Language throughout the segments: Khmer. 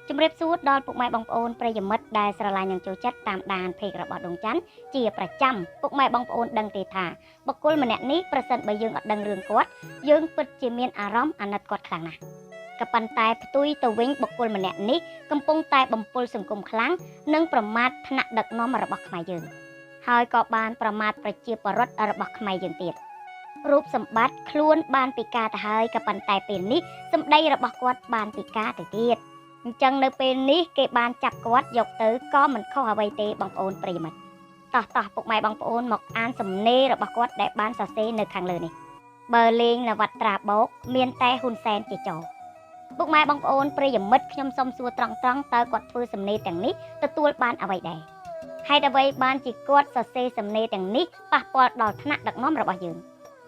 ជំរាបសួរដល់ពុកម៉ែបងប្អូនប្រិយមិត្តដែលស្រឡាញ់និងចូលចិត្តតាមដានเพจរបស់ដងច័ន្ទជាប្រចាំពុកម៉ែបងប្អូនដឹងទេថាបុគ្គលម្នាក់នេះប្រសិនបើយើងអត់ដឹងរឿងគាត់យើងពិតជាមានអារម្មណ៍អាណិតគាត់ខ្លាំងណាស់ក៏ប៉ុន្តែផ្ទុយទៅវិញបុគ្គលម្នាក់នេះកំពុងតែបំពុលសង្គមខ្លាំងនិងប្រមាថថ្នាក់ដឹកនាំរបស់ខ្មែរយើងហើយក៏បានប្រមាថប្រជាពលរដ្ឋរបស់ខ្មែរយើងទៀតរូបសម្បត្តិខ្លួនបានពិការទៅហើយក៏ប៉ុន្តែពេលនេះសម្ដីរបស់គាត់បានពិការទៅទៀតអញ្ចឹងនៅពេលនេះគេបានចាប់គាត់យកទៅក៏មិនខុសអ្វីទេបងប្អូនប្រិយមិត្តតោះពុកម៉ែបងប្អូនមកអានសំណេររបស់គាត់ដែលបានសរសេរនៅខាងលើនេះបើលេងលវត្រាបោកមានតែហ៊ុនសែនជាចោពុកម៉ែបងប្អូនប្រិយមិត្តខ្ញុំសូមសួរត្រង់តើគាត់ធ្វើសំណេរទាំងនេះទទួលបានអ្វីដែរហេតុអ្វីបានជាគាត់សរសេរសំណេរទាំងនេះប៉ះពាល់ដល់ថ្នាក់ដឹកនាំរបស់យើង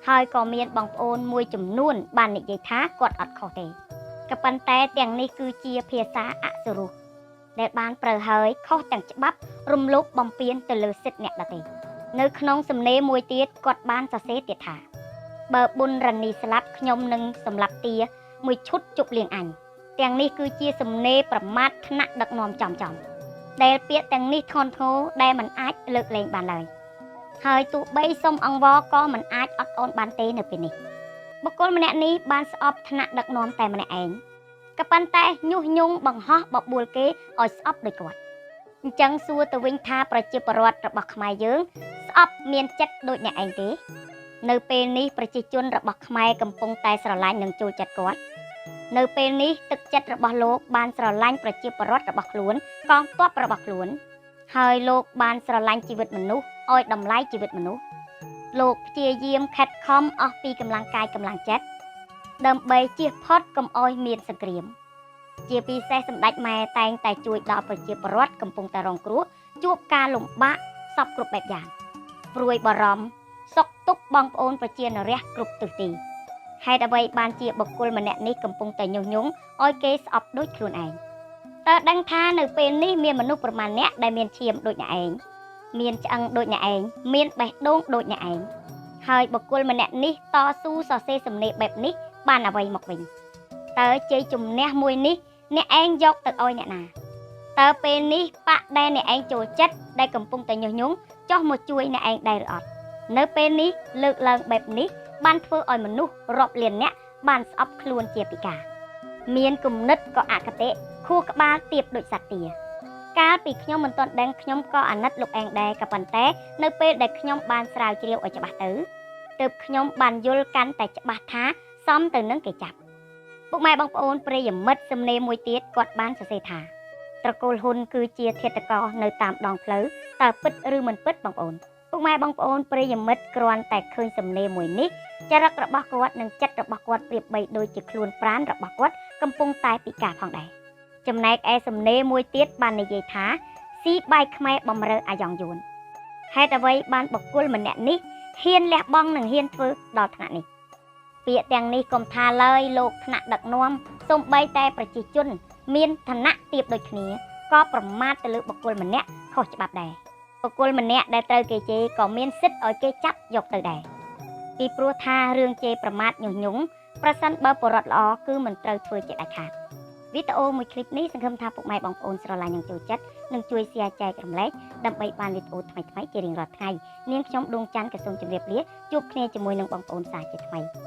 ហើយក៏មានបងប្អូនមួយចំនួនបាននិយាយថាគាត់អត់ខុសទេក៏ប៉ុន្តែទាំងនេះគឺជាភាសាអសុរោះដែលបានប្រើហើយខុសទាំងច្បាប់រំលោភបំពានទៅលើសិទ្ធិអ្នកដទៃនៅក្នុងសំណេរមួយទៀតគាត់បានសរសេរទៀតថាបើប៊ុនរ៉ានីស្លាប់ខ្ញុំនឹងសម្លាប់ទាមួយឈុតជប់លៀងអញទាំងនេះគឺជាសំណេរប្រមាថថ្នាក់ដឹកនាំចំដែលពាក្យទាំងនេះធ្ងន់ធ្ងរដែលមិនអាចលើកលែងបានឡើយហើយទោះបីសុំអង្វរក៏មិនអាចអត់អូនបានទេនៅពេលនេះបុគ្គលម្នាក់នេះបានស្អប់ថ្នាក់ដឹកនាំតែម្នាក់ឯងក៏ប៉ុន្តែញុះញង់បង្ហោះបបួលគេឲ្យស្អប់ដូចគាត់អញ្ចឹងសួរទៅវិញថាប្រជាពលរដ្ឋរបស់ខ្មែរយើងស្អប់មានចិត្តដូចអ្នកឯងទេនៅពេលនេះប្រជាជនរបស់ខ្មែរកំពុងតែស្រឡាញ់និងចូលចិត្តគាត់នៅពេលនេះទឹកចិត្តរបស់លោកបានស្រឡាញ់ប្រជាពលរដ្ឋរបស់ខ្លួនកងទ័ពរបស់ខ្លួនហើយលោកបានស្រឡាញ់ជីវិតមនុស្សឲ្យតម្លៃជីវិតមនុស្សលោកព្យាយាមខិតខំអស់ពីកម្លាំងកាយកម្លាំងចិត្តដើម្បីជៀសផុតកុំឲ្យមានសង្គ្រាមជាពិសេសសម្ដេចម៉ែតែងតែជួយដល់ប្រជាពលរដ្ឋកំពុងតែរងគ្រោះជួបការលំបាកសពគ្រប់បែបយ៉ាងព្រួយបារម្ភសុខទុក្ខបងប្អូនប្រជានរាស្ត្រគ្រប់ទិសទីហេតុអ្វីបានជាបុគ្គលម្នាក់នេះកំពុងតែញុះញង់ឲ្យគេស្អប់ដូចខ្លួនឯងតើដឹងថានៅពេលនេះមានមនុស្សប្រមាណអ្នកដែលមានឈាមដូចអ្នកឯងមានឆ្អឹងដូចអ្នកឯងមានបេះដូងដូចអ្នកឯងហើយបុគ្គលម្នាក់នេះតស៊ូសរសេរសំណេរបែបនេះបានអ្វីមកវិញតើជ័យជំនះមួយនេះអ្នកឯងយកទៅឲ្យអ្នកណាតើពេលនេះបកដែលអ្នកឯងចូលចិត្តដែលកំពុងតែញុះញង់ចោះមកជួយអ្នកឯងដែរឬអត់នៅពេលនេះលើកឡើងបែបនេះបានធ្វើឲ្យមនុស្សរាប់លានអ្នកបានស្អប់ខ្លួនជាពិការមានគំនិតក៏អគតិខួរក្បាលទៀបដូចសត្វទាកាលពីខ្ញុំមិនទាន់ដឹងខ្ញុំក៏អាណិតលោកឯងដែរក៏ប៉ុន្តែនៅពេលដែលខ្ញុំបានស្រាវជ្រាវឲ្យច្បាស់ទៅទើបខ្ញុំបានយល់កាន់តែច្បាស់ថាសមទៅនឹងគេចាប់ពុកម៉ែបងប្អូនប្រិយមិត្តសំណេរមួយទៀតគាត់បានសរសេរថាត្រកូលហ៊ុនគឺជាឃាតករនៅតាមដងផ្លូវតើពិតឬមិនពិតបងប្អូនពុកម៉ែបងប្អូនប្រិយមិត្តគ្រាន់តែឃើញសំណេរមួយនេះចរិតរបស់គាត់និងចិត្តរបស់គាត់ប្រៀបបីដូចជាខ្លួនប្រាណរបស់គាត់កំពុងតែពិការផងដែរចំណែកឯសំណេរមួយទៀតបាននិយាយថាស៊ីបាយខ្មែរបំរើអាយ៉ងយួនហេតុអ្វីបានបុគ្គលម្នាក់នេះហ៊ានលះបង់និងហ៊ានធ្វើដល់ថ្នាក់នេះពាក្យទាំងនេះកុំថាឡើយលោកថ្នាក់ដឹកនាំសូម្បីតែប្រជាជនមានឋានៈទាបដូចគ្នាក៏ប្រមាថទៅលើបុគ្គលម្នាក់ខុសច្បាប់ដែរបុគ្គលម្នាក់ដែលត្រូវគេជេរក៏មានសិទ្ធិឲ្យគេចាប់យកទៅដែរពីព្រោះថារឿងជេរប្រមាថញុះញង់ប្រសិនបើបរិបទល្អគឺមិនត្រូវធ្វើជាដាច់ខាតវីដេអូមួយคลิปនេះសង្ឃឹមថាពុកម៉ែបងប្អូនស្រឡាញ់និងចូលចិត្តនឹងជួយ share ចែករំលែកដើម្បីបានវីដេអូថ្មីៗជារៀងរាល់ថ្ងៃនាងខ្ញុំដួងច័ន្ទក៏សូមជម្រាបលាជួបគ្នាជាមួយនឹងបងប្អូនសាជាថ្មី